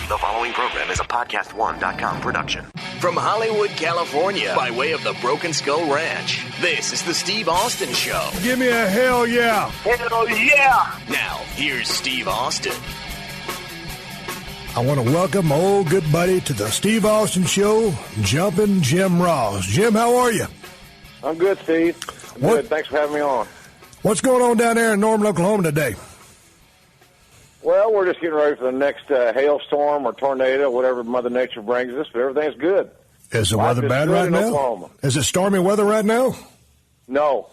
The following program is a PodcastOne.com production. From Hollywood, California, by way of the Broken Skull Ranch, this is the Steve Austin Show. Give me a hell yeah. Hell yeah. Now, here's Steve Austin. I want to welcome my old good buddy to the Steve Austin Show, Jumpin' Jim Ross. Jim, how are you? I'm good, Steve. Good. Thanks for having me on. What's going on down there in Norman, Oklahoma today? Well, we're just getting ready for the next hailstorm or tornado, whatever Mother Nature brings us, but everything's good. Is the weather bad right now? Oklahoma. Is it stormy weather right now? No.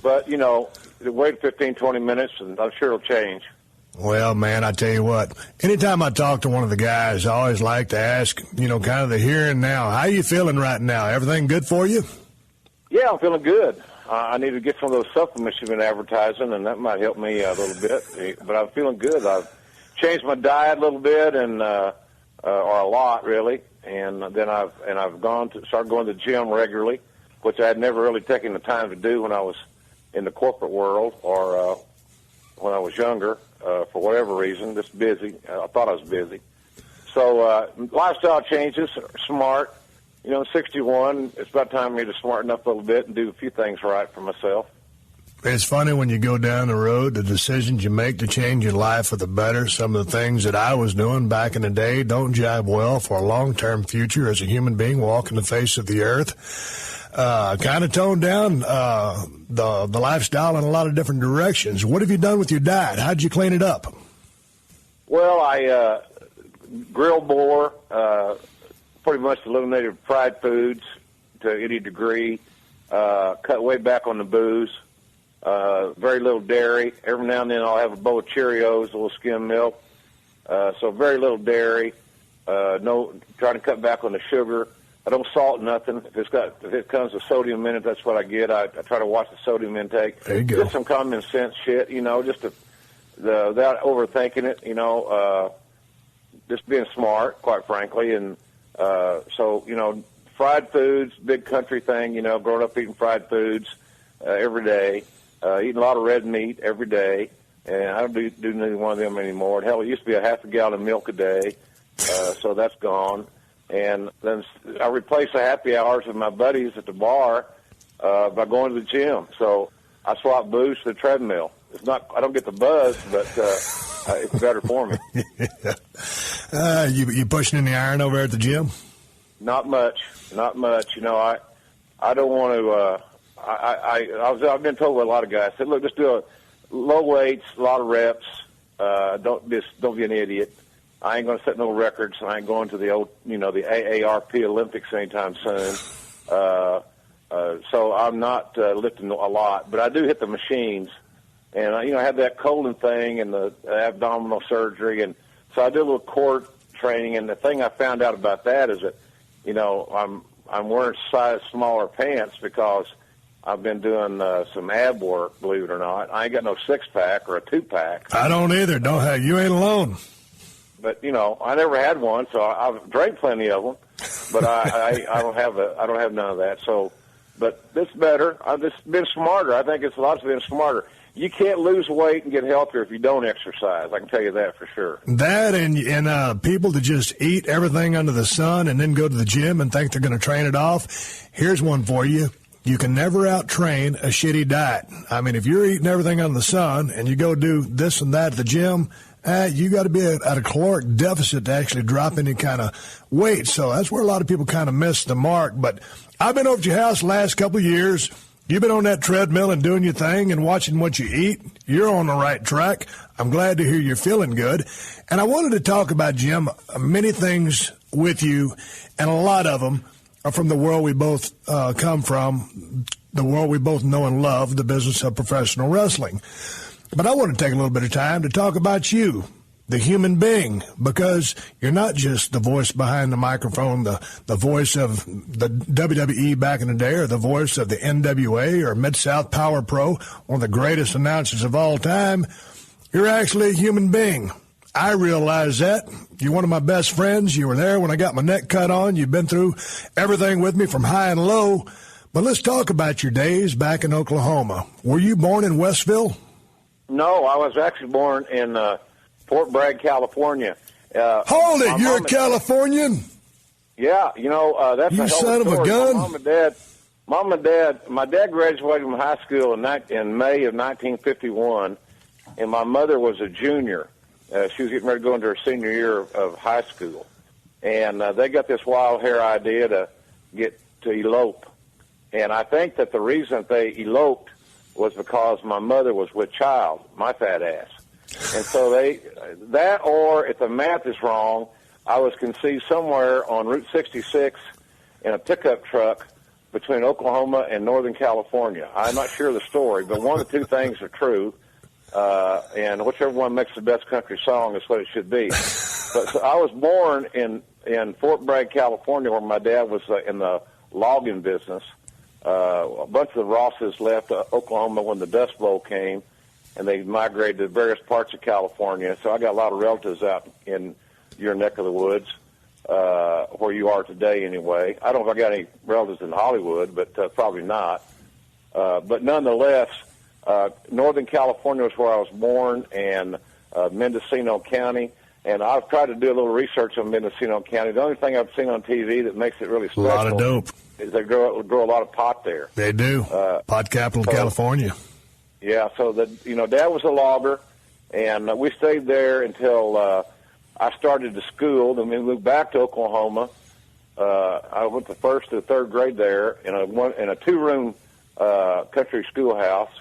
But, you know, wait 15, 20 minutes, and I'm sure it'll change. Well, man, I tell you what, anytime I talk to one of the guys, I always like to ask, you know, kind of the here and now. How you feeling right now? Everything good for you? Yeah, I'm feeling good. I need to get some of those supplements you've been advertising, and that might help me a little bit. But I'm feeling good. I've changed my diet a little bit, and or a lot really. And then I've started going to the gym regularly, which I had never really taken the time to do when I was in the corporate world or when I was younger. For whatever reason, just busy. I thought I was busy. So lifestyle changes, smart. You know, 61, it's about time for me to smarten up a little bit and do a few things right for myself. It's funny when you go down the road, the decisions you make to change your life for the better. Some of the things that I was doing back in the day don't jibe well for a long-term future as a human being walking the face of the earth. Kind of toned down the lifestyle in a lot of different directions. What have you done with your diet? How'd you clean it up? Well, I grilled more, pretty much eliminated fried foods to any degree, cut way back on the booze, very little dairy. Every now and then I'll have a bowl of Cheerios, a little skim milk, so very little dairy. Trying to cut back on the sugar. I don't salt nothing. If it comes with sodium in it, that's what I get. I try to watch the sodium intake. There you go. Just some common sense shit, you know, just without overthinking it, you know, just being smart, quite frankly, and so, you know, fried foods, big country thing, you know, growing up eating fried foods every day, eating a lot of red meat every day, and I don't do neither one of them anymore. Hell, it used to be a half a gallon of milk a day, so that's gone. And then I replaced the happy hours with my buddies at the bar by going to the gym. So I swap booze to the treadmill. I don't get the buzz, but it's better for me. You pushing in the iron over at the gym? Not much. You know, I don't want to. I've been told by a lot of guys. I said, look, just do low weights, a lot of reps. Don't be an idiot. I ain't going to set no records. I ain't going to the old, you know, the AARP Olympics anytime soon. So I'm not lifting a lot, but I do hit the machines. And, you know, I had that colon thing and the abdominal surgery. And so I do a little core training. And the thing I found out about that is that, you know, I'm wearing size smaller pants because I've been doing some ab work, believe it or not. I ain't got no six-pack or a two-pack. I don't either. You ain't alone. But, you know, I never had one, so I've drank plenty of them. But I don't have none of that. So, but it's better. I've just been smarter. I think it's lots of been smarter. You can't lose weight and get healthier if you don't exercise. I can tell you that for sure. That and people that just eat everything under the sun and then go to the gym and think they're going to train it off. Here's one for you. You can never out-train a shitty diet. I mean, if you're eating everything under the sun and you go do this and that at the gym, you got to be at a caloric deficit to actually drop any kind of weight. So that's where a lot of people kind of miss the mark. But I've been over to your house the last couple of years. You've been on that treadmill and doing your thing and watching what you eat. You're on the right track. I'm glad to hear you're feeling good. And I wanted to talk about, Jim, many things with you, and a lot of them are from the world we both come from, the world we both know and love, the business of professional wrestling. But I want to take a little bit of time to talk about you, the human being, because you're not just the voice behind the microphone, the voice of the WWE back in the day, or the voice of the NWA or Mid-South Power Pro, one of the greatest announcers of all time. You're actually a human being. I realize that. You're one of my best friends. You were there when I got my neck cut on. You've been through everything with me from high and low. But let's talk about your days back in Oklahoma. Were you born in Westville? No, I was actually born in Fort Bragg, California. Hold it! You're a Californian? Yeah, that's you a hell son of a a story. gun. My dad graduated from high school in May of 1951, and my mother was a junior. She was getting ready to go into her senior year of high school, and they got this wild hair idea to elope. And I think that the reason they eloped was because my mother was with child, my fat ass. And so or if the math is wrong, I was conceived somewhere on Route 66 in a pickup truck between Oklahoma and Northern California. I'm not sure of the story, but one of the two things are true, and whichever one makes the best country song is what it should be. But so I was born in Fort Bragg, California, where my dad was in the logging business. A bunch of the Rosses left Oklahoma when the Dust Bowl came, and they migrated to various parts of California. So I got a lot of relatives out in your neck of the woods, where you are today anyway. I don't know if I got any relatives in Hollywood, but probably not. But nonetheless, Northern California was where I was born, and Mendocino County. And I've tried to do a little research on Mendocino County. The only thing I've seen on TV that makes it really special a lot of dope. Is they grow a lot of pot there. They do. Pot capital of California. Yeah, so Dad was a logger, and we stayed there until I started to school. Then we moved back to Oklahoma. I went to first to third grade there in a two-room country schoolhouse.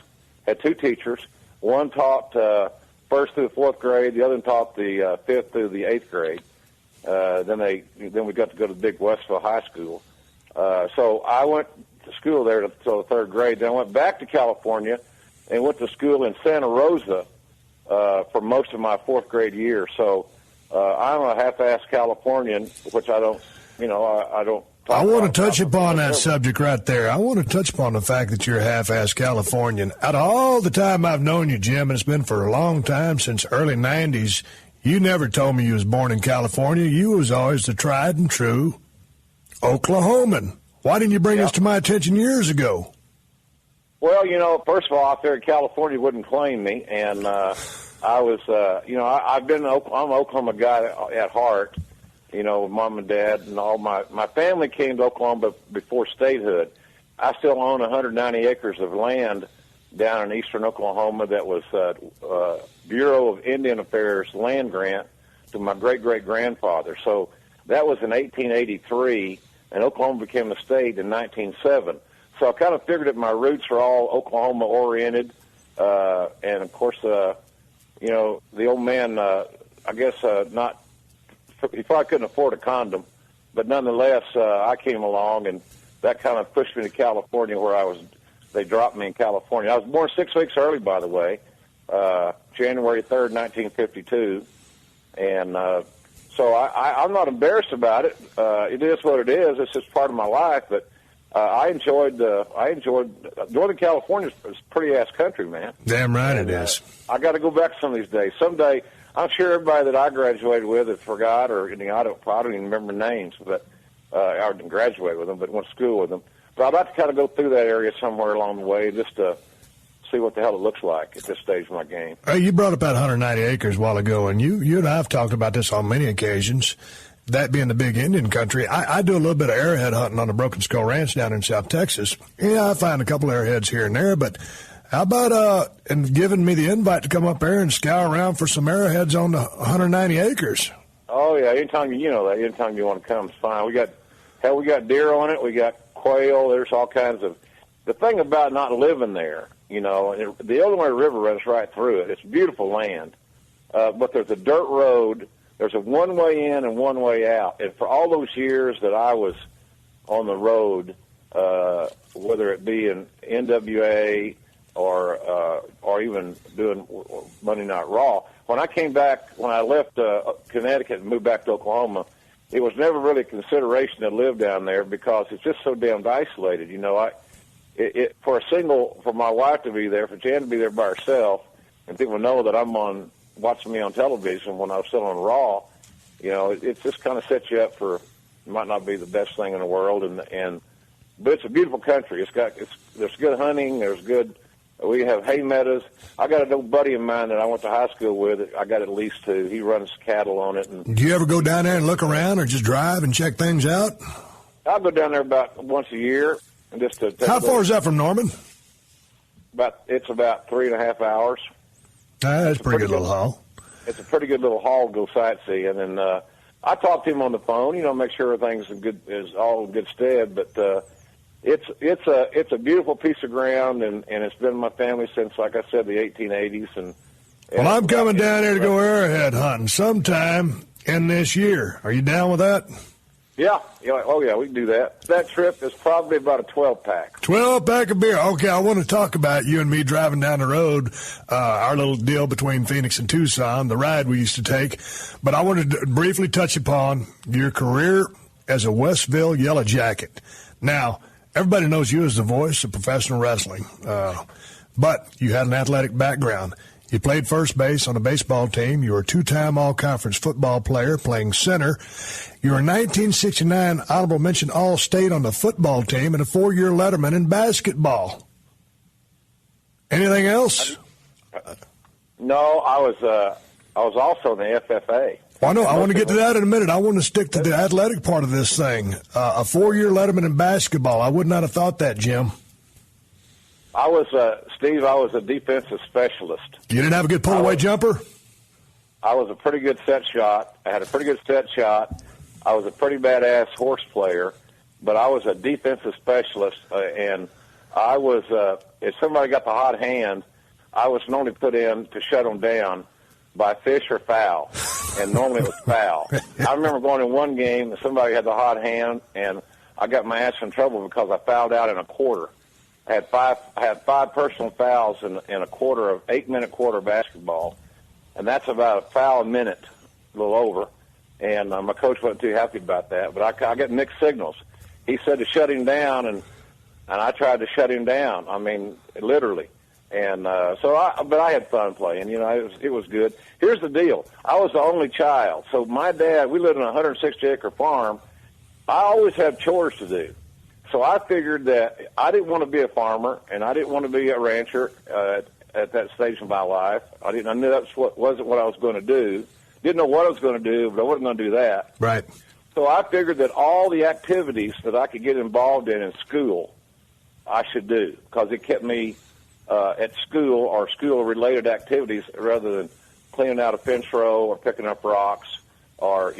Had two teachers. One taught first through the fourth grade. The other one taught the fifth through the eighth grade. Then we got to go to Big Westville High School. So I went to school there until the third grade. Then I went back to California and went to school in Santa Rosa for most of my fourth grade year. So I'm a half-ass Californian, which I don't. I want to touch upon that subject right there. I want to touch upon the fact that you're a half-ass Californian. Out of all the time I've known you, Jim, and it's been for a long time, since early 90s, you never told me you was born in California. You was always the tried and true Oklahoman. Why didn't you bring us to my attention years ago? Well, first of all, out there in California wouldn't claim me, and I was, I'm an Oklahoma guy at heart. Mom and dad and all my family came to Oklahoma before statehood. I still own 190 acres of land down in eastern Oklahoma that was Bureau of Indian Affairs land grant to my great-great-grandfather. So that was in 1883, and Oklahoma became a state in 1907. So I kind of figured that my roots are all Oklahoma-oriented, and, of course, the old man, I guess not. He probably couldn't afford a condom, but nonetheless, I came along, and that kind of pushed me to California, where they dropped me in California. I was born 6 weeks early, by the way, January 3rd, 1952, and so I'm not embarrassed about it. It is what it is. It's just part of my life, but I enjoyed Northern California is pretty-ass country, man. Damn right it is. I got to go back some of these days. Someday, I'm sure everybody that I graduated with has forgot, or I don't even remember names, but I didn't graduate with them, but went to school with them. But I'd like to kind of go through that area somewhere along the way, just to see what the hell it looks like at this stage of my game. You brought up that 190 acres a while ago, and you and I have talked about this on many occasions. That being the big Indian country, I do a little bit of arrowhead hunting on the Broken Skull Ranch down in South Texas. Yeah, I find a couple arrowheads here and there, but how about and giving me the invite to come up there and scour around for some arrowheads on the 190 acres? Oh yeah, anytime you want to come, it's fine. We got deer on it. We got quail. There's all kinds of. The thing about not living there, the Illinois River runs right through it. It's beautiful land, but there's a dirt road. There's a one-way in and one-way out. And for all those years that I was on the road, whether it be in NWA or even doing Monday Night Raw, when I left Connecticut and moved back to Oklahoma, it was never really a consideration to live down there because it's just so damn isolated. For my wife to be there, for Jan to be there by herself, and people know that I'm watching me on television when I was still on Raw, it just kind of sets you up for, it might not be the best thing in the world, but it's a beautiful country. There's good hunting, there's good We have hay meadows. I got an old buddy of mine that I went to high school with. I got at least two. He runs cattle on it. And do you ever go down there and look around, or just drive and check things out? I'll go down there about once a year. And just to How far is that from Norman? It's about 3.5 hours. That's a pretty good little haul. It's a pretty good little haul to go sightseeing. And I talked to him on the phone, make sure everything's is all in good stead. But it's a beautiful piece of ground, and it's been in my family since, like I said, the 1880s. And well, I'm coming down there to go arrowhead hunting sometime in this year. Are you down with that? Yeah. Oh, yeah, we can do that. That trip is probably about a 12-pack. 12-pack of beer. Okay, I want to talk about you and me driving down the road, our little deal between Phoenix and Tucson, the ride we used to take. But I wanted to briefly touch upon your career as a Westville Yellow Jacket. Now, everybody knows you as the voice of professional wrestling, but you had an athletic background. You played first base on a baseball team. You were a two-time all-conference football player playing center. You were a 1969 honorable mention All-State on the football team and a 4-year letterman in basketball. Anything else? No, I was also in the FFA. Well, no, I want to get to that in a minute. I want to stick to the athletic part of this thing. A 4-year letterman in basketball. I would not have thought that, Jim. I was, Steve, I was a defensive specialist. You didn't have a good pull-away jumper? I was a pretty good set shot. I had a pretty good set shot. I was a pretty badass horse player, but I was a defensive specialist, and I was, if somebody got the hot hand, I was normally put in to shut them down by fish or foul, and normally it was foul. I remember going in one game, and somebody had the hot hand, and I got my ass in trouble because I fouled out in a quarter. I had five personal fouls in a quarter of 8-minute quarter basketball, and that's about a foul a minute, a little over. And my coach wasn't too happy about that, but I got mixed signals. He said to shut him down, and I tried to shut him down. I mean, literally. And but I had fun playing. It was good. Here's the deal: I was the only child, so my dad. We lived on a 160-acre farm. I always had chores to do. So I figured that I didn't want to be a farmer, and I didn't want to be a rancher at that stage of my life. I knew that wasn't what I was going to do. Didn't know what I was going to do, but I wasn't going to do that. Right. So I figured that all the activities that I could get involved in school, I should do, because it kept me at school or school-related activities rather than cleaning out a fence row or picking up rocks or,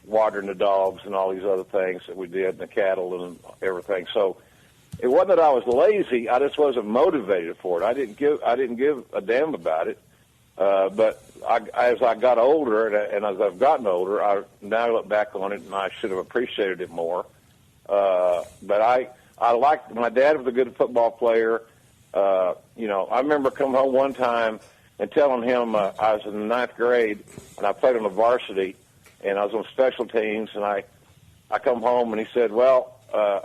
watering the dogs and all these other things that we did, and the cattle and everything. So it wasn't that I was lazy; I just wasn't motivated for it. I didn't give a damn about it. But as I got older, and as I've gotten older, I now look back on it, and I should have appreciated it more. But I liked my dad was a good football player. I remember coming home one time and telling him I was in the 9th grade, and I played on the varsity. And I was on special teams, and I come home, and he said, well, I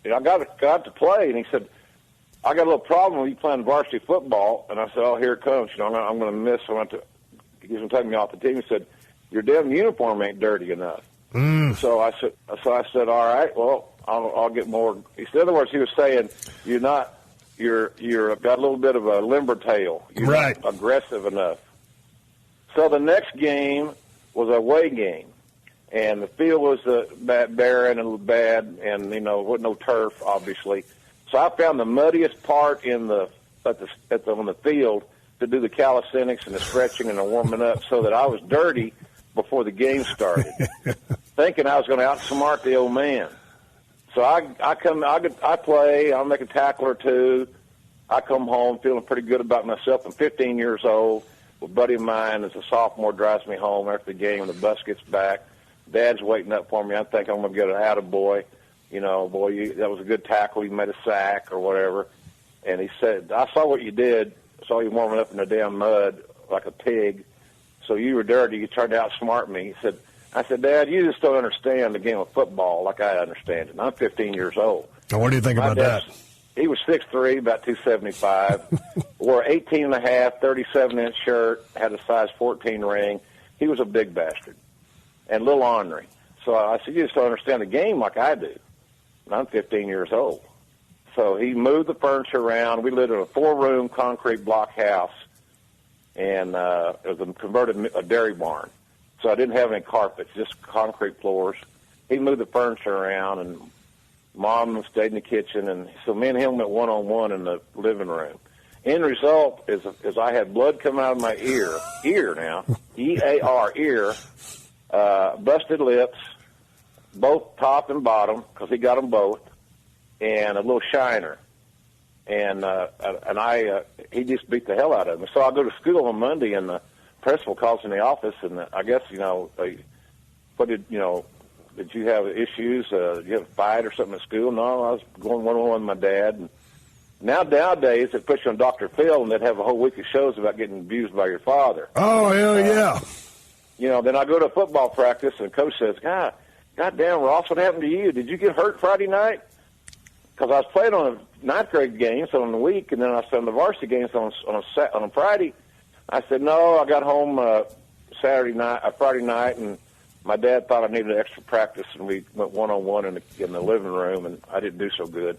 got to play. And he said, I got a little problem with you playing varsity football. And I said, oh, here it comes. I'm going to miss. He's going to take me off the team. He said, your damn uniform ain't dirty enough. So I said, all right, well, I'll get more. He said, in other words, he was saying, you're got a little bit of a limber tail. You're right. Not aggressive enough. So the next game was a away game, and the field was barren and bad, and wasn't no turf, obviously. So I found the muddiest part on the field to do the calisthenics and the stretching and the warming up, so that I was dirty before the game started, thinking I was going to outsmart the old man. So I play, I'll make a tackle or two. I come home feeling pretty good about myself. I'm 15 years old. A buddy of mine is a sophomore, drives me home after the game, and the bus gets back. Dad's waiting up for me. I think I'm going to get an attaboy. That was a good tackle. You made a sack or whatever. And he said, I saw what you did. I saw you warming up in the damn mud like a pig. So you were dirty. You tried to outsmart me. I said, Dad, you just don't understand the game of football like I understand it. And I'm 15 years old. Now, what do you think about that? He was 6'3", about 275, wore an 18.5, 37-inch shirt, had a size 14 ring. He was a big bastard and a little ornery. So I said, you just don't understand the game like I do. And I'm 15 years old. So he moved the furniture around. We lived in a 4-room concrete block house, and it was a converted dairy barn. So I didn't have any carpets, just concrete floors. He moved the furniture around, and Mom stayed in the kitchen, and so me and him went one-on-one in the living room. End result is I had blood come out of my ear now, E-A-R, ear, busted lips, both top and bottom, because he got them both, and a little shiner. And he just beat the hell out of me. So I go to school on Monday, and the principal calls in the office, and I guess, did you have issues? Did you have a fight or something at school? No, I was going one-on-one with my dad. And nowadays, they put you on Dr. Phil, and they'd have a whole week of shows about getting abused by your father. Oh, hell yeah. Then I go to a football practice, and the coach says, God damn, Ross, what happened to you? Did you get hurt Friday night? Because I was playing on a ninth grade games on the week, and then I was on the varsity games on a Friday. I said, no, I got home Friday night, and my dad thought I needed extra practice, and we went one-on-one in the living room, and I didn't do so good.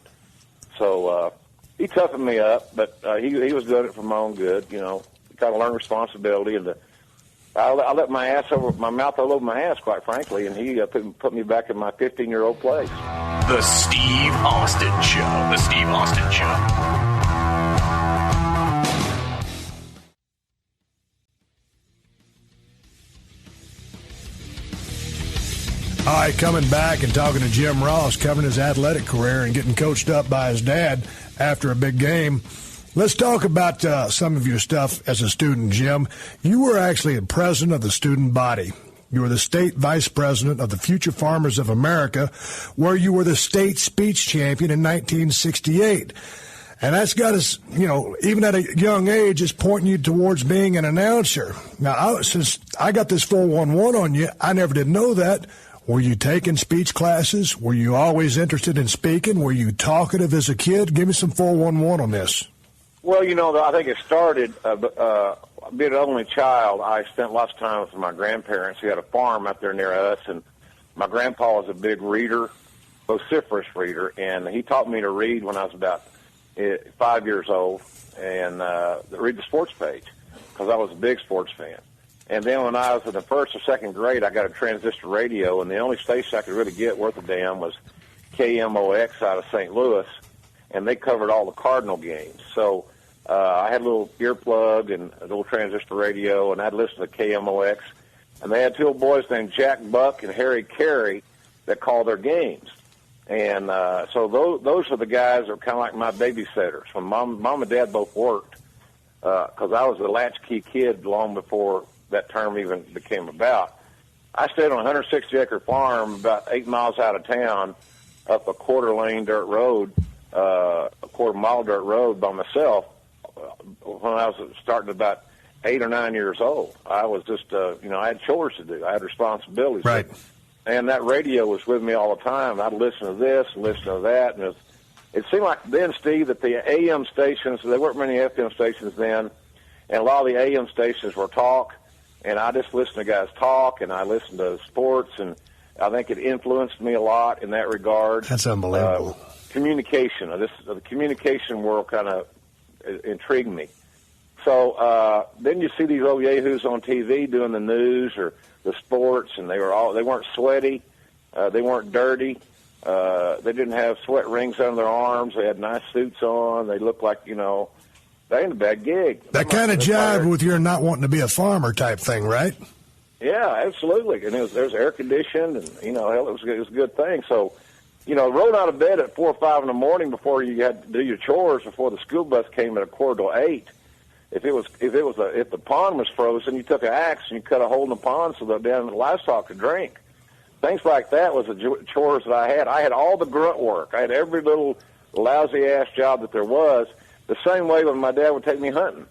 So he toughened me up, but he was doing it for my own good. Kind of learned responsibility, and I let my mouth all over my ass, quite frankly, and he put me back in my 15-year-old place. The Steve Austin Show. The Steve Austin Show. All right, coming back and talking to Jim Ross, covering his athletic career and getting coached up by his dad after a big game. Let's talk about some of your stuff as a student, Jim. You were actually the president of the student body. You were the state vice president of the Future Farmers of America, where you were the state speech champion in 1968. And that's got us, even at a young age, it's pointing you towards being an announcer. Now, since I got this 411 on you, I never did know that. Were you taking speech classes? Were you always interested in speaking? Were you talkative as a kid? Give me some 411 on this. Well, I think it started, being an only child, I spent lots of time with my grandparents who had a farm out there near us, and my grandpa was a big reader, vociferous reader, and he taught me to read when I was about 5 years old, and read the sports page, because I was a big sports fan. And then when I was in the first or second grade, I got a transistor radio, and the only station I could really get worth a damn was KMOX out of St. Louis, and they covered all the Cardinal games. So I had a little earplug and a little transistor radio, and I'd listen to KMOX. And they had two little boys named Jack Buck and Harry Carey that called their games. And so those are the guys that are kind of like my babysitters. When Mom and Dad both worked, because I was a latchkey kid long before that term even became about. I stayed on a 160-acre farm about 8 miles out of town up a quarter-mile dirt road by myself when I was starting about 8 or 9 years old. I was just, I had chores to do. I had responsibilities. Right. And that radio was with me all the time. I'd listen to this and listen to that. And it seemed like then, Steve, that the AM stations, there weren't many FM stations then, and a lot of the AM stations were talk. And I just listened to guys talk, and I listened to sports, and I think it influenced me a lot in that regard. That's unbelievable. Communication. The communication world kind of intrigued me. So then you see these old yahoos on TV doing the news or the sports, and they weren't sweaty, they weren't dirty, they didn't have sweat rings under their arms, they had nice suits on, they looked like, they ain't a bad gig. That kind of jive with your not wanting to be a farmer type thing, right? Yeah, absolutely. And there's air conditioned, and it was a good thing. So, rolling out of bed at 4 or 5 in the morning before you had to do your chores before the school bus came at 7:45. If the pond was frozen, you took an axe and you cut a hole in the pond so that the livestock could drink. Things like that was the chores that I had. I had all the grunt work. I had every little lousy ass job that there was. The same way when my dad would take me hunting.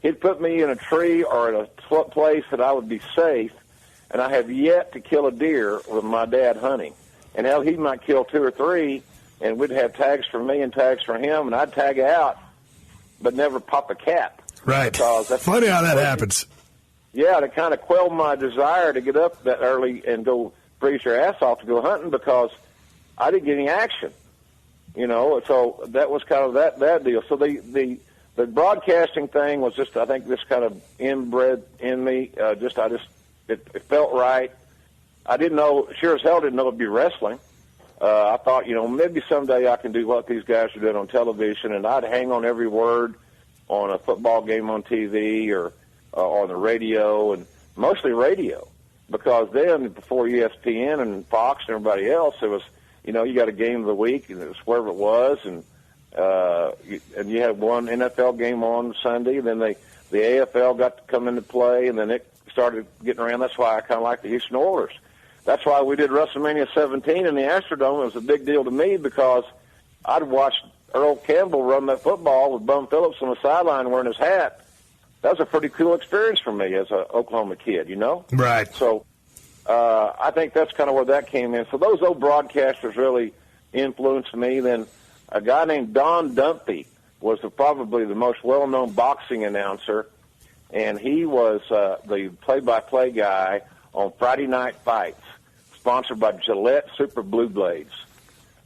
He'd put me in a tree or in a place that I would be safe, and I have yet to kill a deer with my dad hunting. And hell, he might kill 2 or 3, and we'd have tags for me and tags for him, and I'd tag out, but never pop a cat. Right. That's funny how that happens. Yeah, to kind of quell my desire to get up that early and go freeze your ass off to go hunting because I didn't get any action. You know, so that was kind of that deal. So the broadcasting thing was just, I think, this kind of inbred in me. It felt right. I didn't know, sure as hell didn't know it'd be wrestling. I thought, you know, maybe someday I can do what these guys are doing on television, and I'd hang on every word on a football game on TV or on the radio, and mostly radio, because then before ESPN and Fox and everybody else, it was, you know, you got a game of the week, and it was wherever it was, and you had one NFL game on Sunday, and then the AFL got to come into play, and then it started getting around. That's why I kind of like the Houston Oilers. That's why we did WrestleMania 17 in the Astrodome. It was a big deal to me because I'd watched Earl Campbell run that football with Bum Phillips on the sideline wearing his hat. That was a pretty cool experience for me as an Oklahoma kid, you know? Right. So I think that's kind of where that came in. So those old broadcasters really influenced me. Then a guy named Don Dumpy was probably the most well-known boxing announcer, and he was the play-by-play guy on Friday Night Fights, sponsored by Gillette Super Blue Blades.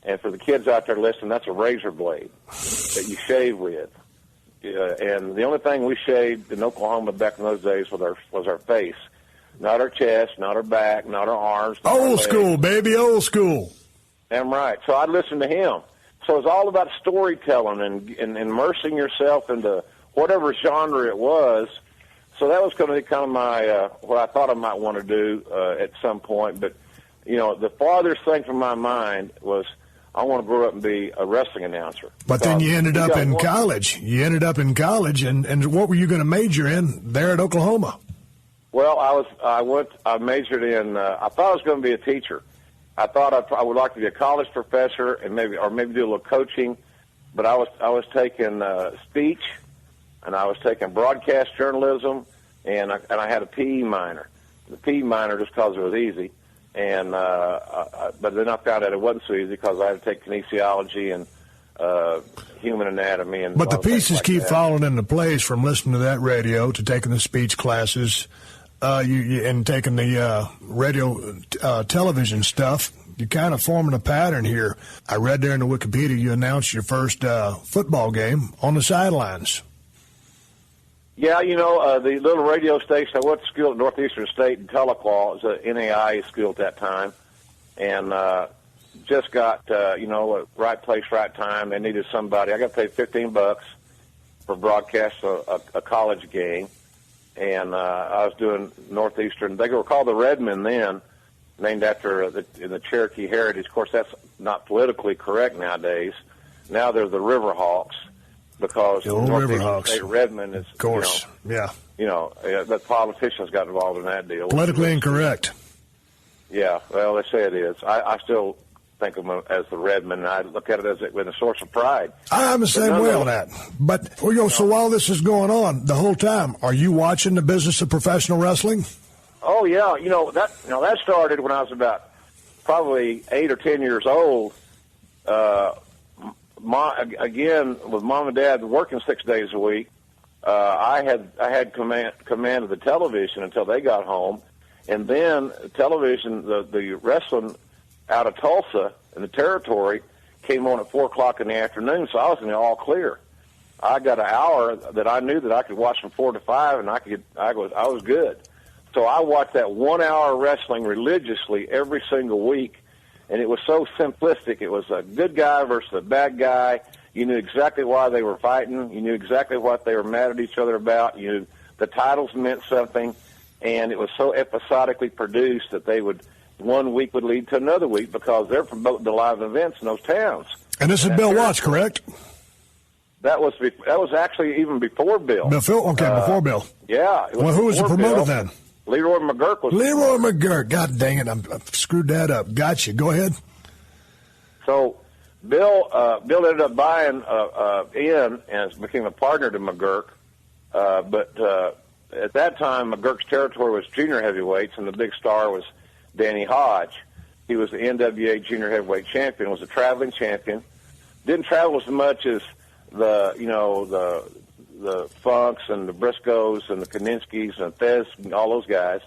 And for the kids out there listening, that's a razor blade that you shave with. And the only thing we shaved in Oklahoma back in those days was our face. Not our chest, not our back, not our arms. Old school, baby, old school. Damn right. So I'd listen to him. So it's all about storytelling and immersing yourself into whatever genre it was. So that was going to be kind of my what I thought I might want to do at some point. But, you know, the farthest thing from my mind was I want to grow up and be a wrestling announcer. But then you ended up in college. You ended up in college, and what were you going to major in there at Oklahoma? Well, I majored in, I thought I was going to be a teacher. I thought I would like to be a college professor and maybe do a little coaching. But I was taking speech, and I was taking broadcast journalism, and I had a PE minor. The PE minor just because it was easy. And but then I found out it wasn't so easy because I had to take kinesiology and human anatomy. And but the pieces like keep that. falling into place from listening to that radio to taking the speech classes and taking the radio television stuff. You're kind of forming a pattern here. I read there in the Wikipedia you announced your first football game on the sidelines. Yeah, you know, the little radio station, I went to school at Northeastern State in Tahlequah. It was an NAIA school at that time. And just got, right place, right time. They needed somebody. I got paid $15 for broadcast a college game. And I was doing Northeastern. They were called the Redmen then, named after the Cherokee heritage. Of course, that's not politically correct nowadays. Now they're the Riverhawks. Because Northeastern State Redmond is, of course, the politicians got involved in that deal. Politically incorrect. Yeah, well, they say it is. I still think of them as the Redmen, and I look at it as a source of pride. I'm the same way on that. But, so while this is going on, the whole time, are you watching the business of professional wrestling? Oh, yeah. That started when I was about probably 8 or 10 years old. Again, with Mom and Dad working 6 days a week, I had command of the television until they got home, and then television, the wrestling out of Tulsa in the territory came on at 4:00 in the afternoon, so I was in the all clear. I got an hour that I knew that I could watch from 4 to 5, and I was good. So I watched that 1 hour wrestling religiously every single week. And it was so simplistic. It was a good guy versus a bad guy. You knew exactly why they were fighting. You knew exactly what they were mad at each other about. You knew the titles meant something. And it was so episodically produced that one week would lead to another week because they're promoting the live events in those towns. And this is Bill Watts, correct? That was actually even before Bill. Before Bill. Yeah. Well, who was the promoter then? Leroy McGurk was. Leroy McGurk. God dang it, I've screwed that up. Gotcha. Go ahead. So Bill ended up buying in and became a partner to McGurk. But at that time, McGurk's territory was junior heavyweights, and the big star was Danny Hodge. He was the NWA junior heavyweight champion. Was a traveling champion. Didn't travel as much as the Funks and the Briscoes and the Kaninskis and Fez and all those guys,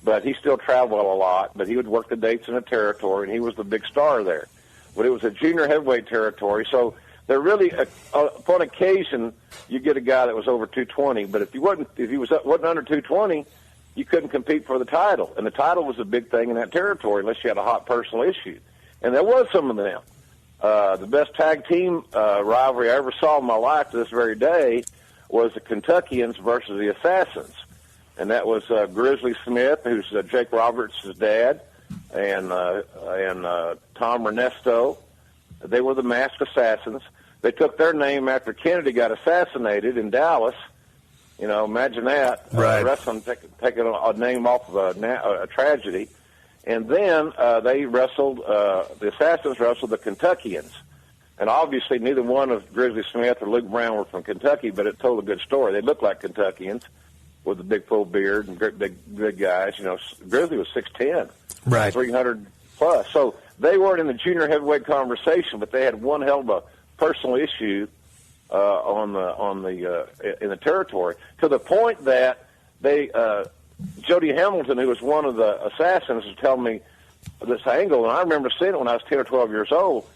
but he still traveled a lot. But he would work the dates in the territory, and he was the big star there. but it was a junior heavyweight territory. So they're really, upon occasion, you get a guy that was over 220. But if he wasn't under 220, you couldn't compete for the title. And the title was a big thing in that territory unless you had a hot personal issue. And there was some of them. The best tag team rivalry I ever saw in my life to this very day was the Kentuckians versus the Assassins. And that was Grizzly Smith, who's Jake Roberts' dad, and Tom Ernesto. They were the Masked Assassins. They took their name after Kennedy got assassinated in Dallas. You know, imagine that. Right. Wrestling taking a name off of a tragedy. And then they wrestled, the Assassins wrestled the Kentuckians. And obviously neither one of Grizzly Smith or Luke Brown were from Kentucky, but it told a good story. They looked like Kentuckians with a big full beard and great big guys. You know, Grizzly was 6'10", right, 300 plus. So they weren't in the junior heavyweight conversation, but they had one hell of a personal issue in the territory, to the point that they Jody Hamilton, who was one of the Assassins, was telling me this angle, and I remember seeing it when I was 10 or 12 years old.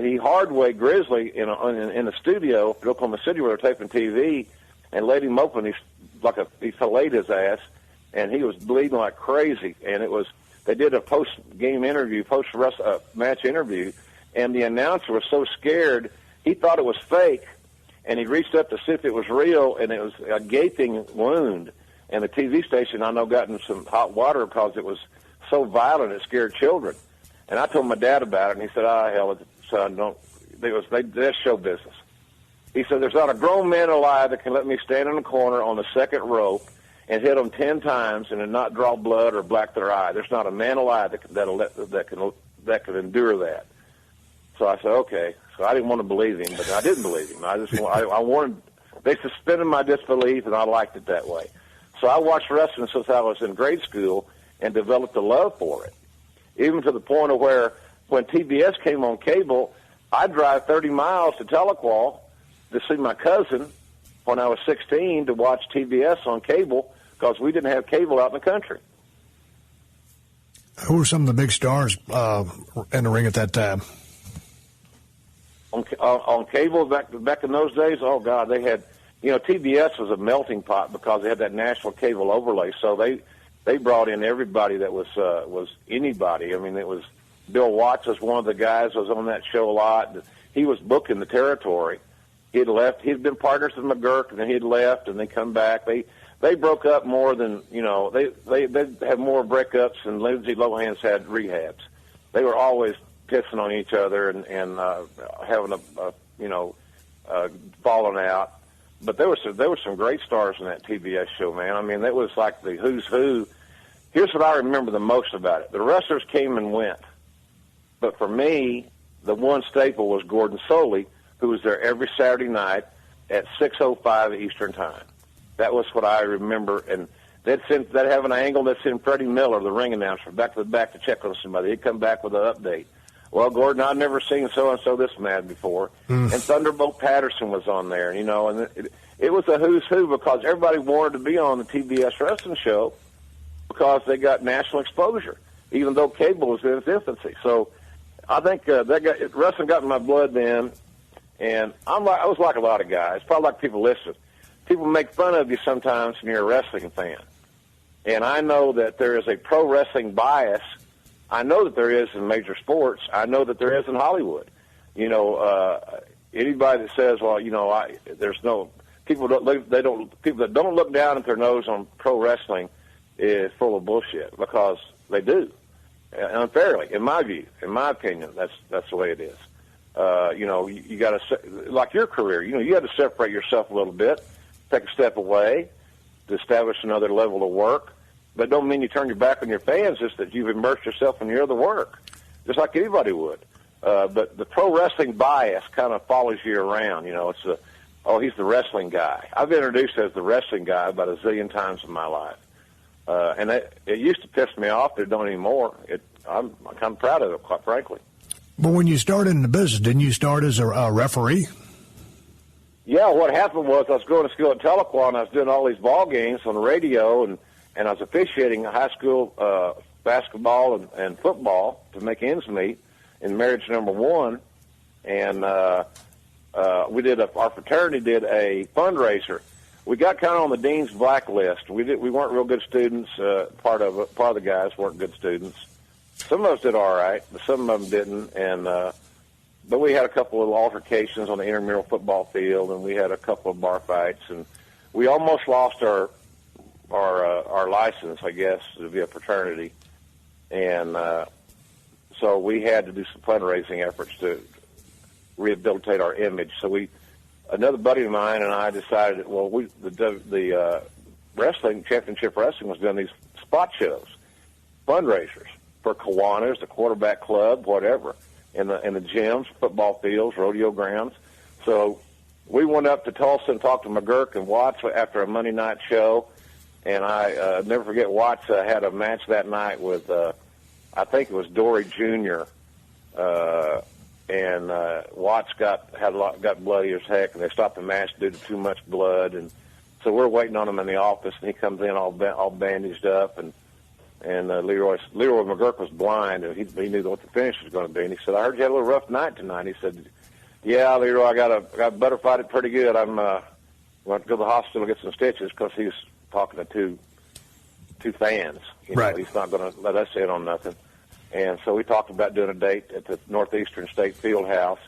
He hard-weighed Grizzly in the studio at Oklahoma City where they were taping TV, and laid him open. He filleted his ass, and he was bleeding like crazy. And they did a post-game interview, post-match interview, and the announcer was so scared he thought it was fake, and he reached up to see if it was real, and it was a gaping wound. And the TV station, I know, got in some hot water because it was so violent it scared children. And I told my dad about it, and he said, hell, son, that's show business. He said, there's not a grown man alive that can let me stand in the corner on the second row and hit them 10 times and then not draw blood or black their eye. There's not a man alive that can endure that. So I said, okay. So I didn't want to believe him, but I didn't believe him. I wanted. They suspended my disbelief, and I liked it that way. So I watched wrestling since I was in grade school and developed a love for it, even to the point of where when TBS came on cable, I'd drive 30 miles to Tahlequah to see my cousin when I was 16 to watch TBS on cable because we didn't have cable out in the country. Who were some of the big stars in the ring at that time? On cable back in those days, oh, God, they had, TBS was a melting pot because they had that national cable overlay. So they brought in everybody that was anybody. I mean, it was Bill Watts was one of the guys was on that show a lot. He was booking the territory. He'd left. He'd been partners with McGurk, and then he'd left, and they come back. They broke up more than, they had more breakups than Lindsay Lohan's had rehabs. They were always pissing on each other and having falling out. But there were some great stars in that TBS show, man. I mean, that was like the who's who. Here's what I remember the most about it. The wrestlers came and went. But for me, the one staple was Gordon Soley, who was there every Saturday night at 6:05 Eastern Time. That was what I remember. And they'd have an angle that sent Freddie Miller, the ring announcer, back to the back to check on somebody. He'd come back with an update. Well, Gordon, I've never seen so-and-so this mad before. And Thunderbolt Patterson was on there, and it was a who's who because everybody wanted to be on the TBS wrestling show because they got national exposure, even though cable was in its infancy. So I think wrestling got in my blood then, and I was like a lot of guys, probably like people listen. People make fun of you sometimes when you're a wrestling fan. And I know that there is a pro wrestling bias. I know that there is in major sports. I know that there is in Hollywood. Anybody that says, well, there's no people that don't look down at their nose on pro wrestling is full of bullshit because they do. Unfairly, in my view, in my opinion, that's the way it is. You got to, like your career, you had to separate yourself a little bit, take a step away to establish another level of work. But don't mean you turn your back on your fans, just that you've immersed yourself in your other work, just like anybody would. But the pro wrestling bias kind of follows you around. It's he's the wrestling guy. I've been introduced as the wrestling guy about a zillion times in my life. And it used to piss me off, but it don't anymore. I'm kind of proud of it, quite frankly. But when you started in the business, didn't you start as a referee? Yeah, what happened was I was going to school at Tahlequah, and I was doing all these ball games on the radio, and I was officiating high school basketball and football to make ends meet. in marriage number 1, and our fraternity did a fundraiser. We got kind of on the dean's blacklist. We weren't real good students. Part of the guys weren't good students. Some of us did all right, but some of them didn't. And but we had a couple of altercations on the intramural football field, and we had a couple of bar fights, and we almost lost our license, I guess, to be a fraternity. And so we had to do some fundraising efforts to rehabilitate our image. So another buddy of mine and I decided, well, the wrestling, championship wrestling, was doing these spot shows, fundraisers for Kiwanis, the quarterback club, whatever, in the gyms, football fields, rodeo grounds. So we went up to Tulsa and talked to McGurk and Watts after a Monday night show, and I never forget, Watts had a match that night with, I think it was Dory Jr., and Watts got bloody as heck, and they stopped the match due to too much blood. And so we're waiting on him in the office, and he comes in all bandaged up, and Leroy McGurk was blind, and he knew what the finish was going to be. And he said, "I heard you had a little rough night tonight." He said, "Yeah, Leroy, I got butterflied it pretty good. I'm going to go to the hospital and get some stitches," because he was talking to two fans. Right. He's not going to let us in on nothing. And so we talked about doing a date at the Northeastern State Fieldhouse,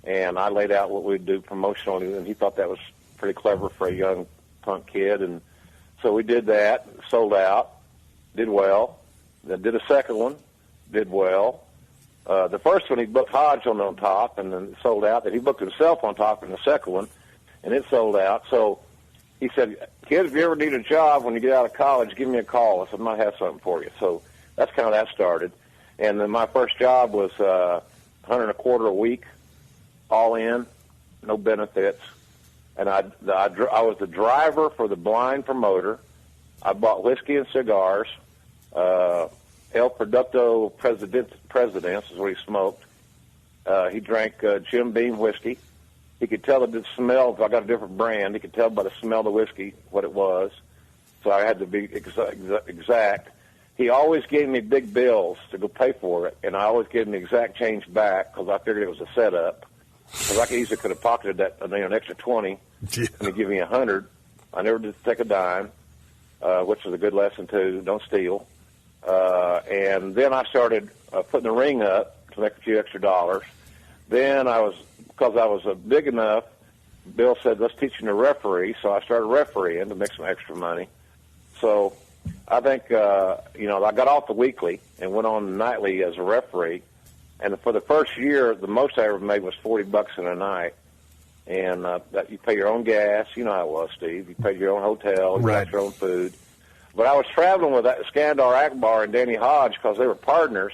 and I laid out what we'd do promotionally, and he thought that was pretty clever for a young punk kid. And so we did that, sold out, did well. Then did a second one, did well. The first one he booked Hodge on top, and then it sold out. Then he booked himself on top in the second one, and it sold out. So he said, "Kids, if you ever need a job when you get out of college, give me a call." I said, "I might have something for you." So that's kind of that started. And then my first job was $125 a week, all in, no benefits. And I was the driver for the blind promoter. I bought whiskey and cigars. El Producto Presidents is what he smoked. He drank Jim Beam whiskey. He could tell the smell. If I got a different brand, he could tell by the smell of the whiskey what it was. So I had to be exact. He always gave me big bills to go pay for it, and I always gave him the exact change back because I figured it was a setup. Because I easily could have pocketed that, an extra 20, and he'd give me 100. I never did take a dime, which was a good lesson too. Don't steal. And then I started putting the ring up to make a few extra dollars. Then because I was big enough, Bill said, "Let's teach you to referee." So I started refereeing to make some extra money. So I think, I got off the weekly and went on nightly as a referee. And for the first year, the most I ever made was $40 in a night. And that you pay your own gas. You know how it was, Steve. You paid your own hotel. You got your own food. But I was traveling with Skandar Akbar and Danny Hodge because they were partners,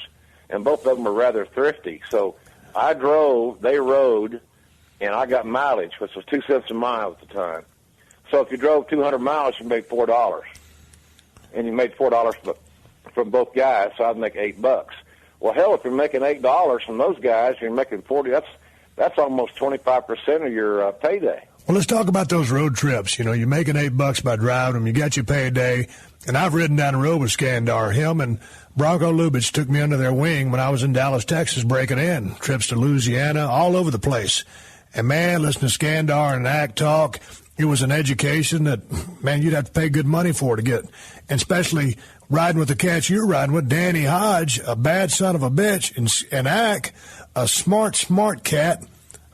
and both of them were rather thrifty. So I drove, they rode, and I got mileage, which was 2 cents a mile at the time. So if you drove 200 miles, you made $4. And you made $4 from both guys, so I'd make $8. Well, hell, if you're making $8 from those guys, you're making 40. That's almost 25% of your payday. Well, let's talk about those road trips. You're making $8 by driving them. You got your payday, and I've ridden down the road with Skandar. Him and Bronco Lubitsch took me under their wing when I was in Dallas, Texas, breaking in. Trips to Louisiana, all over the place. And man, listen to Skandar and Act talk. It was an education that, man, you'd have to pay good money for to get. And especially riding with the cats you're riding with, Danny Hodge, a bad son of a bitch, and Ack, a smart cat.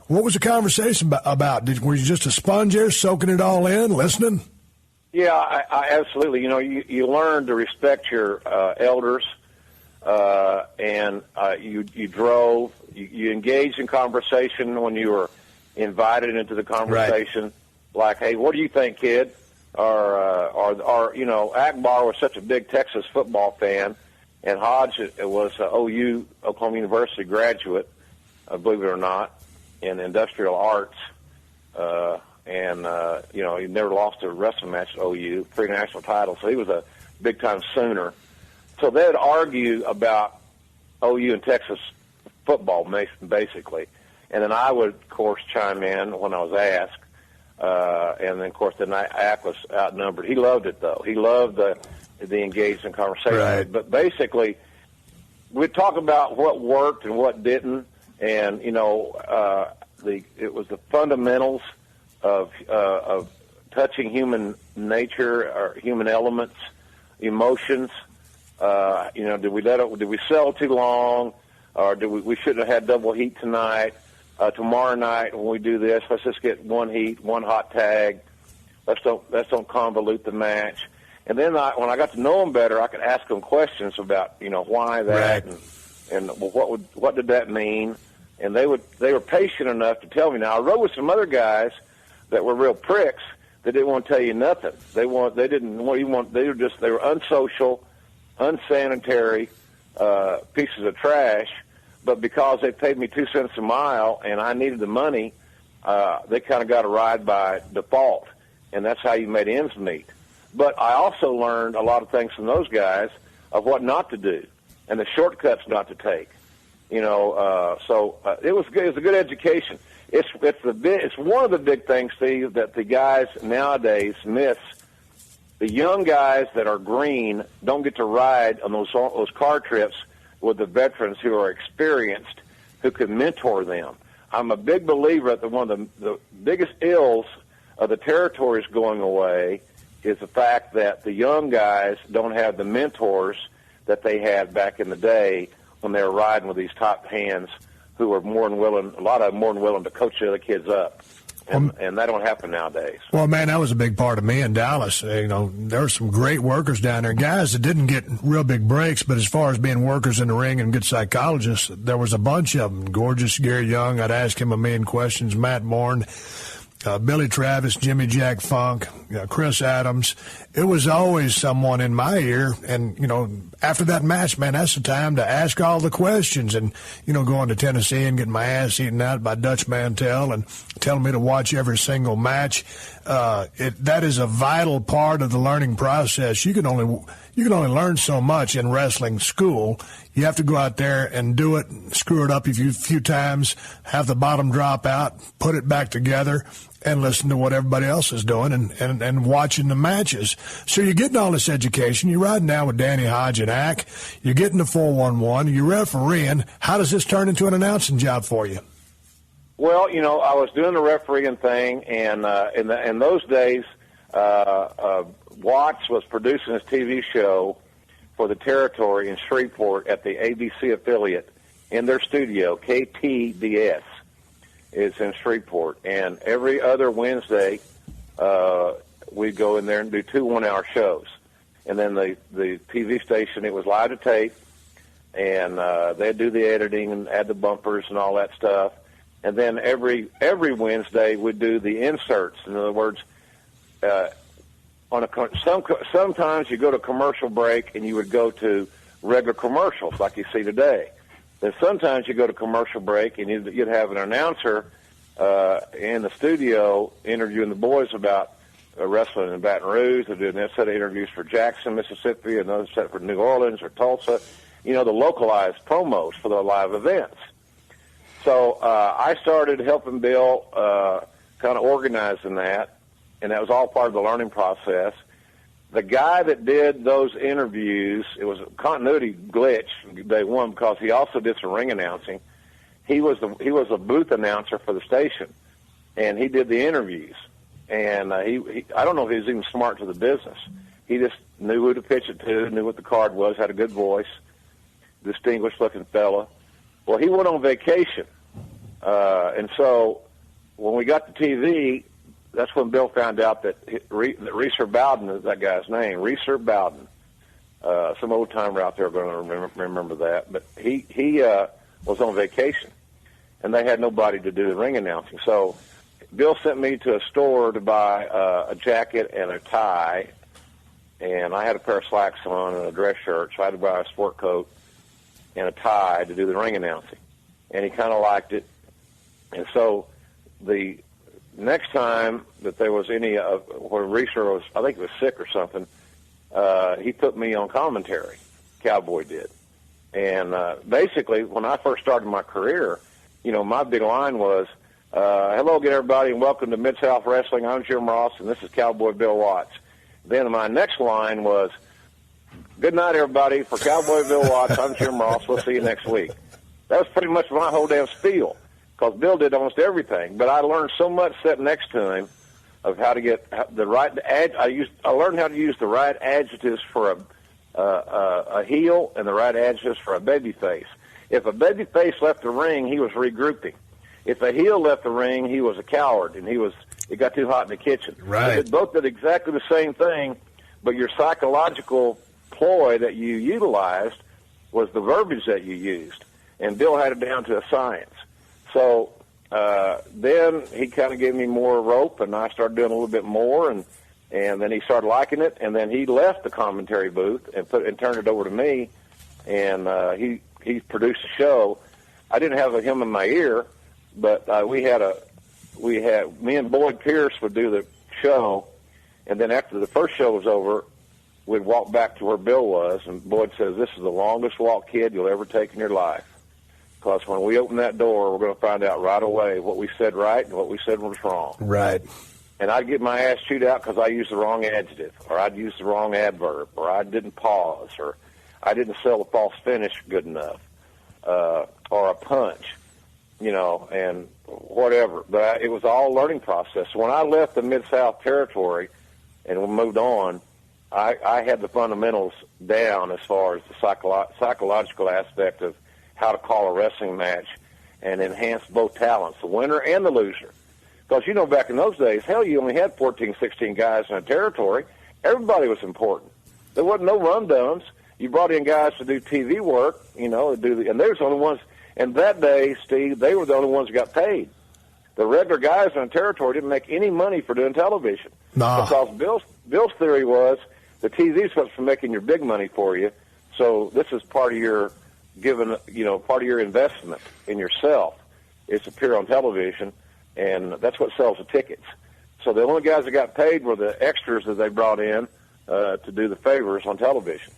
What was the conversation about? Were you just a sponge there, soaking it all in, listening? Yeah, I absolutely. You learn to respect your elders, and you drove. You engaged in conversation when you were invited into the conversation. Right. Like, hey, what do you think, kid? Or Akbar was such a big Texas football fan, and Hodge was OU, Oklahoma University graduate, believe it or not, in industrial arts. He never lost a wrestling match at OU, 3 national titles, so he was a big-time Sooner. So they'd argue about OU and Texas football, basically. And then I would, of course, chime in when I was asked. And then, of course, Ack was outnumbered. He loved it, though. He loved the engaged in conversation. Right. But basically, we'd talk about what worked and what didn't, and it was the fundamentals of touching human nature or human elements, emotions. Did we sell too long, or we shouldn't have had double heat tonight? Tomorrow night when we do this, let's just get one heat, one hot tag. Let's don't convolute the match. And then when I got to know them better, I could ask them questions about why that, right. and what did that mean? And they were patient enough to tell me. Now I rode with some other guys that were real pricks that didn't want to tell you nothing. They were unsocial, unsanitary pieces of trash. But because they paid me 2 cents a mile and I needed the money, they kind of got a ride by default, and that's how you made ends meet. But I also learned a lot of things from those guys of what not to do and the shortcuts not to take. So it was good. It was a good education. It's one of the big things, Steve, that the guys nowadays miss. The young guys that are green don't get to ride on those car trips with the veterans who are experienced, who can mentor them. I'm a big believer that one of the biggest ills of the territories going away is the fact that the young guys don't have the mentors that they had back in the day when they were riding with these top hands who are more than willing, a lot of them more than willing to coach the other kids up. And that don't happen nowadays. Well, man, that was a big part of me in Dallas. There were some great workers down there, guys that didn't get real big breaks, but as far as being workers in the ring and good psychologists, there was a bunch of them. Gorgeous Gary Young, I'd ask him a million questions. Matt Bourne, Billy Travis, Jimmy Jack Funk, Chris Adams. It was always someone in my ear. And, after that match, man, that's the time to ask all the questions. And, going to Tennessee and getting my ass eaten out by Dutch Mantell and telling me to watch every single match. That is a vital part of the learning process. You can only learn so much in wrestling school. You have to go out there and do it, screw it up a few times, have the bottom drop out, put it back together, and listen to what everybody else is doing and watching the matches. So you're getting all this education. You're riding down with Danny Hodge and Ack. You're getting the 411. You're refereeing. How does this turn into an announcing job for you? Well, I was doing the refereeing thing, and in those days, Watts was producing his TV show for the territory in Shreveport at the ABC affiliate in their studio, KTDS. Is in Shreveport, and every other Wednesday we'd go in there and do 2 one-hour shows. And then the TV station, it was live to tape, and they'd do the editing and add the bumpers and all that stuff. And then every Wednesday we'd do the inserts. In other words, sometimes you go to commercial break and you would go to regular commercials like you see today. Then sometimes you go to commercial break and you'd have an announcer in the studio interviewing the boys about wrestling in Baton Rouge. They're doing this set of interviews for Jackson, Mississippi, another set for New Orleans or Tulsa, the localized promos for the live events. So I started helping Bill kind of organizing that, and that was all part of the learning process. The guy that did those interviews, it was a continuity glitch day one because he also did some ring announcing. He was a booth announcer for the station, and he did the interviews. And he I don't know if he was even smart to the business. He just knew who to pitch it to, knew what the card was, had a good voice, distinguished-looking fella. Well, he went on vacation, and so when we got to TV, that's when Bill found out that Reeser Bowden is that guy's name, Reeser Bowden. Some old-timer out there are going to remember that. But he was on vacation, and they had nobody to do the ring announcing. So Bill sent me to a store to buy a jacket and a tie, and I had a pair of slacks on and a dress shirt, so I had to buy a sport coat and a tie to do the ring announcing. And he kind of liked it. And so the next time that there was any where Reeser was, I think he was sick or something, he put me on commentary. Cowboy did. And basically, when I first started my career, my big line was, hello again, everybody, and welcome to Mid-South Wrestling. I'm Jim Ross, and this is Cowboy Bill Watts. Then my next line was, Good night, everybody. For Cowboy Bill Watts, I'm Jim Ross. We'll see you next week. That was pretty much my whole damn spiel, because Bill did almost everything. But I learned so much sitting next to him of how to get the right I learned how to use the right adjectives for a heel and the right adjectives for a baby face. If a baby face left the ring, he was regrouping. If a heel left the ring, he was a coward, and it got too hot in the kitchen. Right. They both did exactly the same thing, but your psychological ploy that you utilized was the verbiage that you used, and Bill had it down to a science. So then he kind of gave me more rope, and I started doing a little bit more, and then he started liking it, and then he left the commentary booth and turned it over to me, and he produced a show. I didn't have him in my ear, but me and Boyd Pierce would do the show, and then after the first show was over, we'd walk back to where Bill was, and Boyd says, "This is the longest walk, kid, you'll ever take in your life. Because when we open that door, we're going to find out right away what we said right and what we said was wrong." Right. And I'd get my ass chewed out because I used the wrong adjective, or I'd use the wrong adverb, or I didn't pause, or I didn't sell a false finish good enough, or a punch, and whatever. But it was all a learning process. When I left the Mid-South Territory and we moved on, I had the fundamentals down as far as the psychological aspect of how to call a wrestling match and enhance both talents, the winner and the loser. Because, back in those days, hell, you only had 14, 16 guys in a territory. Everybody was important. There wasn't no run-downs. You brought in guys to do TV work, and they was the only ones. And that day, Steve, they were the only ones that got paid. The regular guys in a territory didn't make any money for doing television. Nah. Because Bill's theory was the TV's what's for making your big money for you. So this is part of your part of your investment in yourself is to appear on television, and that's what sells the tickets. So the only guys that got paid were the extras that they brought in to do the favors on television.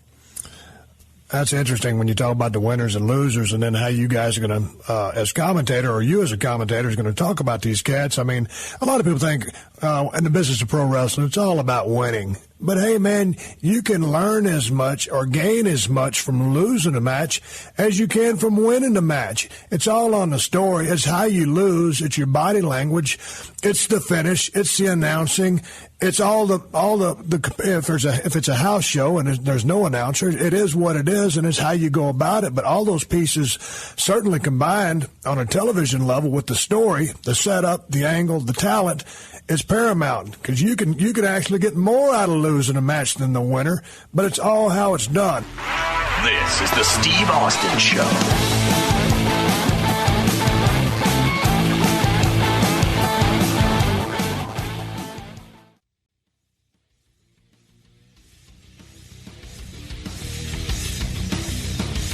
That's interesting when you talk about the winners and losers, and then how you guys are going to, as commentator, or you as a commentator, is going to talk about these cats. I mean, a lot of people think in the business of pro wrestling, it's all about winning. But, hey, man, you can learn as much or gain as much from losing a match as you can from winning a match. It's all on the story. It's how you lose. It's your body language. It's the finish. It's the announcing. It's all the if it's a house show and there's no announcer, it is what it is, and it's how you go about it. But all those pieces certainly combined on a television level with the story, the setup, the angle, the talent, is paramount, because you can actually get more out of losing a match than the winner, but it's all how it's done. This is the Steve Austin Show.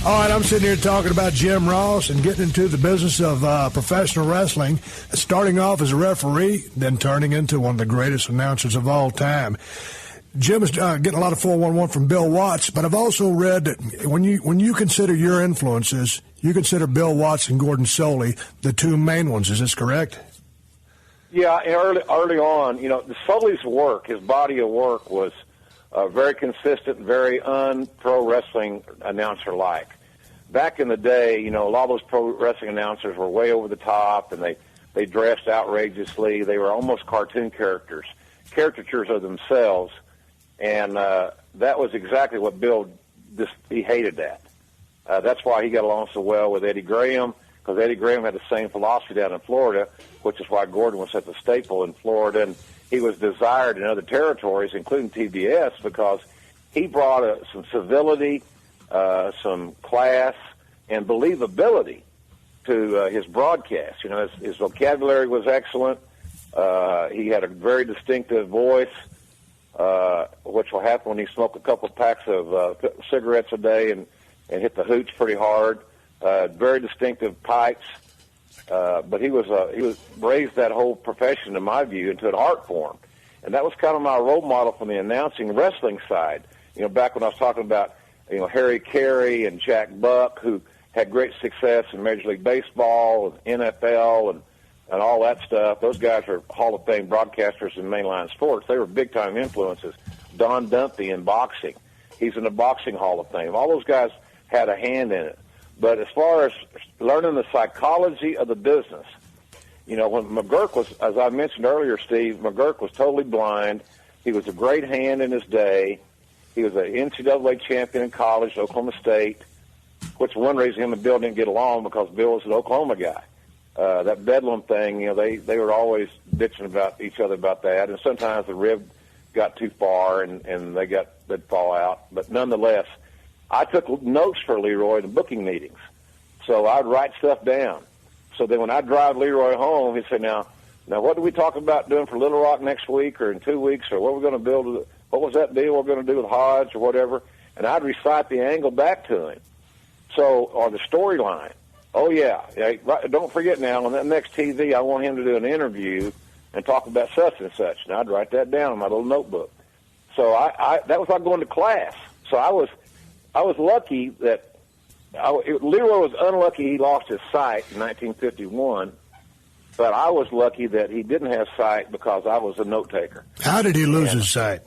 All right, I'm sitting here talking about Jim Ross and getting into the business of professional wrestling, starting off as a referee, then turning into one of the greatest announcers of all time. Jim is getting a lot of 411 from Bill Watts, but I've also read that when you consider your influences, you consider Bill Watts and Gordon Soley the two main ones. Is this correct? Yeah, early on, the Soley's work, his body of work was very consistent, very un-pro wrestling announcer-like. Back in the day, a lot of those pro wrestling announcers were way over the top, and they dressed outrageously. They were almost cartoon caricatures of themselves, and that was exactly what Bill he hated that. That's why he got along so well with Eddie Graham, because Eddie Graham had the same philosophy down in Florida, which is why Gordon was such a staple in Florida, and he was desired in other territories, including TBS, because he brought some civility, some class, and believability to his broadcast. His vocabulary was excellent. He had a very distinctive voice, which will happen when he smoked a couple of packs of cigarettes a day and hit the hooch pretty hard. Very distinctive pipes. But he raised that whole profession, in my view, into an art form. And that was kind of my role model from the announcing wrestling side. Back when I was talking about, Harry Carey and Jack Buck, who had great success in Major League Baseball and NFL and all that stuff. Those guys are Hall of Fame broadcasters in mainline sports. They were big-time influences. Don Dumpy in boxing. He's in the Boxing Hall of Fame. All those guys had a hand in it. But as far as learning the psychology of the business, you know, when McGurk was, as I mentioned earlier, Steve, McGurk was totally blind. He was a great hand in his day. He was an NCAA champion in college, Oklahoma State, which one reason him and Bill didn't get along because Bill was an Oklahoma guy. That Bedlam thing, you know, they were always bitching about each other about that, and sometimes the rib got too far and they'd fall out. But nonetheless, I took notes for Leroy in booking meetings, so I'd write stuff down. So then when I drive Leroy home, he'd say, now what do we talk about doing for Little Rock next week or in 2 weeks, or what are we going to build? What was that deal we're going to do with Hodge or whatever? And I'd recite the angle back to him. So, or the storyline. Oh, yeah, don't forget now, on that next TV, I want him to do an interview and talk about such and such. And I'd write that down in my little notebook. So that was like going to class. So I was lucky that Leroy was unlucky he lost his sight in 1951, but I was lucky that he didn't have sight because I was a note taker. How did he lose his sight?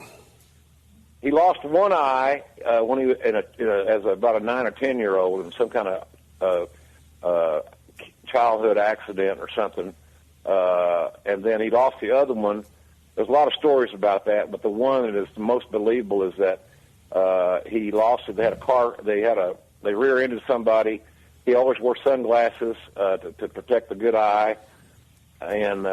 He lost one eye when he was as about a 9 or 10-year-old in some kind of childhood accident or something, and then he lost the other one. There's a lot of stories about that, but the one that is the most believable is that he lost it. They had a car. They rear-ended somebody. He always wore sunglasses to protect the good eye, and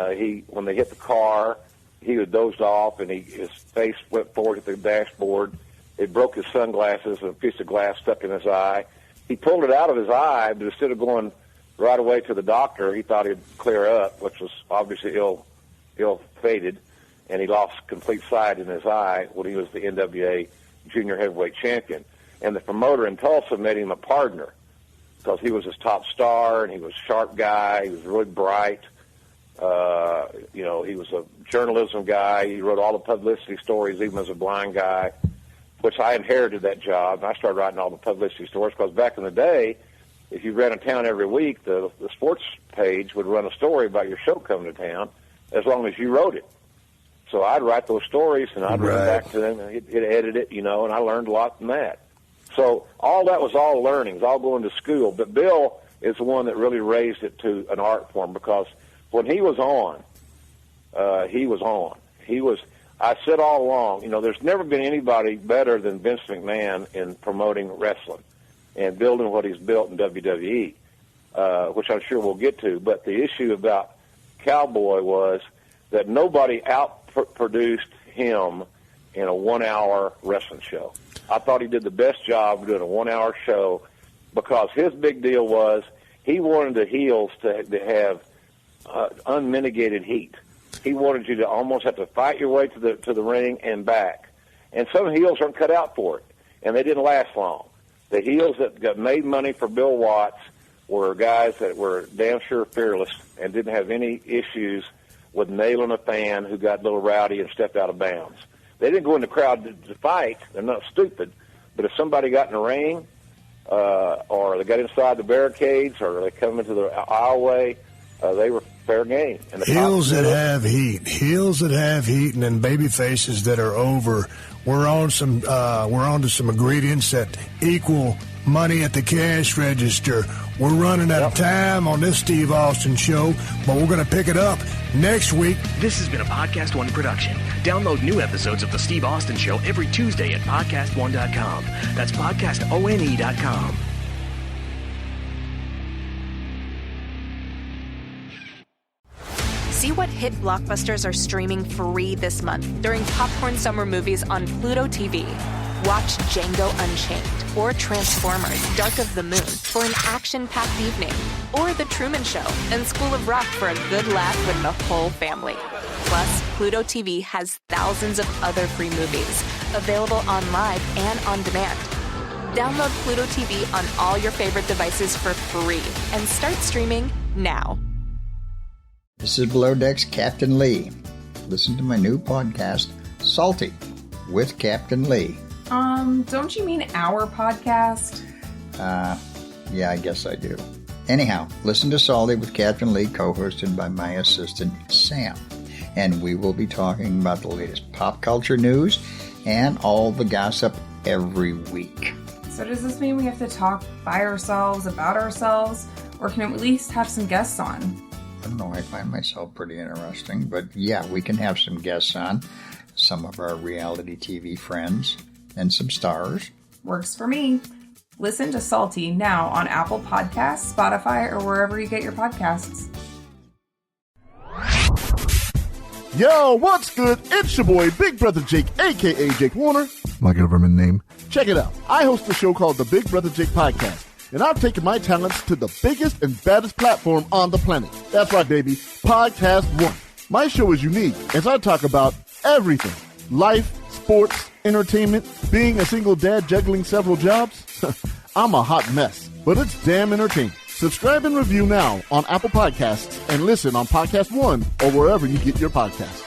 when they hit the car, he was dozed off, and his face went forward at the dashboard. It broke his sunglasses, and a piece of glass stuck in his eye. He pulled it out of his eye, but instead of going right away to the doctor, he thought he'd clear up, which was obviously ill-fated, and he lost complete sight in his eye when he was the NWA junior heavyweight champion. And the promoter in Tulsa made him a partner because he was his top star, and he was a sharp guy. He was really bright. You know, he was a journalism guy. He wrote all the publicity stories, even as a blind guy, which I inherited that job. And I started writing all the publicity stories because back in the day, if you ran a town every week, the sports page would run a story about your show coming to town as long as you wrote it. So I'd write those stories, and I'd run back to them, and he'd edit it, you know, and I learned a lot from that. So all that was all learning, all going to school. But Bill is the one that really raised it to an art form because when he was on, he was on. I said all along, you know, there's never been anybody better than Vince McMahon in promoting wrestling and building what he's built in WWE, which I'm sure we'll get to. But the issue about Cowboy was that nobody outproduced him in a 1-hour wrestling show. I thought he did the best job of doing a 1-hour show because his big deal was he wanted the heels to have unmitigated heat. He wanted you to almost have to fight your way to the ring and back. And some heels aren't cut out for it, and they didn't last long. The heels that got made money for Bill Watts were guys that were damn sure fearless and didn't have any issues with nailing a fan who got a little rowdy and stepped out of bounds. They didn't go in the crowd to fight. They're not stupid. But if somebody got in the ring or they got inside the barricades or they come into the aisleway, they were fair game. And heels that have heat, and then baby faces that are over. We're on to some ingredients that equal money at the cash register. We're running out of time on this Steve Austin show, but we're going to pick it up next week. This has been a PodcastOne production. Download new episodes of The Steve Austin Show every Tuesday at PodcastOne.com. That's PodcastOne.com. See what hit blockbusters are streaming free this month during Popcorn Summer Movies on Pluto TV. Watch Django Unchained or Transformers Dark of the Moon for an action-packed evening, or The Truman Show and School of Rock for a good laugh with the whole family. Plus, Pluto TV has thousands of other free movies available on live and on demand. Download Pluto TV on all your favorite devices for free and start streaming now. This is Below Deck's Captain Lee. Listen to my new podcast, Salty, with Captain Lee. Don't you mean our podcast? Yeah, I guess I do. Anyhow, listen to Salty with Captain Lee, co-hosted by my assistant, Sam. And we will be talking about the latest pop culture news and all the gossip every week. So does this mean we have to talk by ourselves, about ourselves, or can we at least have some guests on? I don't know, I find myself pretty interesting, but yeah, we can have some guests on, some of our reality TV friends, and some stars. Works for me. Listen to Salty now on Apple Podcasts, Spotify, or wherever you get your podcasts. Yo, what's good? It's your boy, Big Brother Jake, a.k.a. Jake Warner. My government name. Check it out. I host a show called the Big Brother Jake Podcast, and I've taken my talents to the biggest and baddest platform on the planet. That's right, baby. PodcastOne. My show is unique as I talk about everything. Life, sports, entertainment, being a single dad juggling several jobs. I'm a hot mess, but it's damn entertaining. Subscribe and review now on Apple Podcasts and listen on PodcastOne or wherever you get your podcasts.